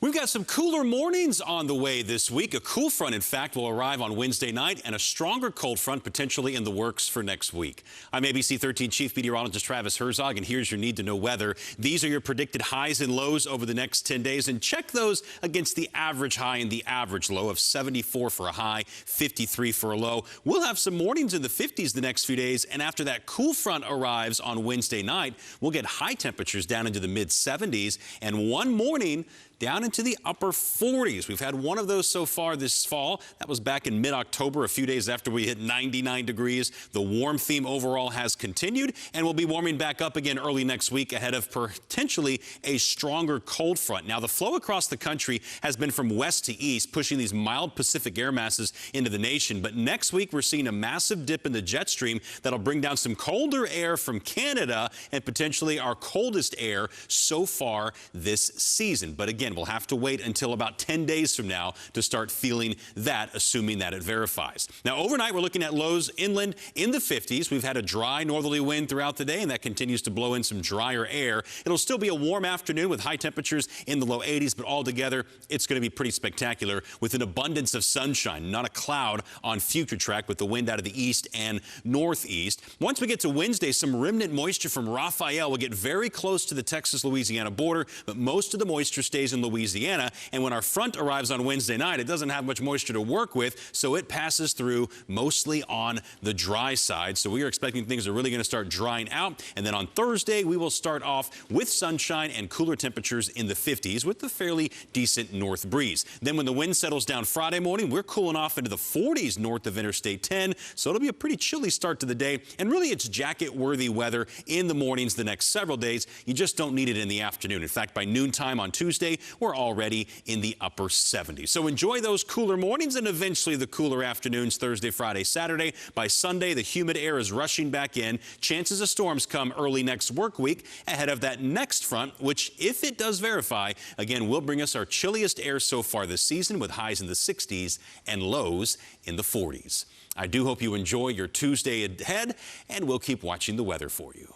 We've got some cooler mornings on the way this week. A cool front, in fact, will arrive on Wednesday night, and a stronger cold front potentially in the works for next week. I'm ABC 13 Chief Meteorologist Travis Herzog, and here's your need-to-know weather. These are your predicted highs and lows over the next 10 days, and check those against the average high and the average low of 74 for a high, 53 for a low. We'll have some mornings in the 50s the next few days, and after that cool front arrives on Wednesday night, we'll get high temperatures down into the mid-70s, and one morning down into the upper 40s. We've had one of those so far this fall. That was back in mid-October, a few days after we hit 99 degrees. The warm theme overall has continued, and we'll be warming back up again early next week ahead of potentially a stronger cold front. Now, the flow across the country has been from west to east, pushing these mild Pacific air masses into the nation. But next week, we're seeing a massive dip in the jet stream that'll bring down some colder air from Canada and potentially our coldest air so far this season. But again, we'll have to wait until about 10 days from now to start feeling that, assuming that it verifies. Now, overnight, we're looking at lows inland in the 50s. We've had a dry northerly wind throughout the day, and that continues to blow in some drier air. It'll still be a warm afternoon with high temperatures in the low 80s, but altogether, it's going to be pretty spectacular with an abundance of sunshine, not a cloud on future track with the wind out of the east and northeast. Once we get to Wednesday, some remnant moisture from Raphael will get very close to the Texas-Louisiana border, but most of the moisture stays in Louisiana, and when our front arrives on Wednesday night, it doesn't have much moisture to work with, so it passes through mostly on the dry side. So we are expecting things are really going to start drying out, and then on Thursday, we will start off with sunshine and cooler temperatures in the 50s with a fairly decent north breeze. Then when the wind settles down Friday morning, we're cooling off into the 40s north of Interstate 10, so it'll be a pretty chilly start to the day, and really it's jacket-worthy weather in the mornings the next several days. You just don't need it in the afternoon. In fact, by noontime on Tuesday, we're already in the upper 70s. So enjoy those cooler mornings and eventually the cooler afternoons Thursday, Friday, Saturday. By Sunday, the humid air is rushing back in. Chances of storms come early next work week ahead of that next front, which, if it does verify, again, will bring us our chilliest air so far this season with highs in the 60s and lows in the 40s. I do hope you enjoy your Tuesday ahead, and we'll keep watching the weather for you.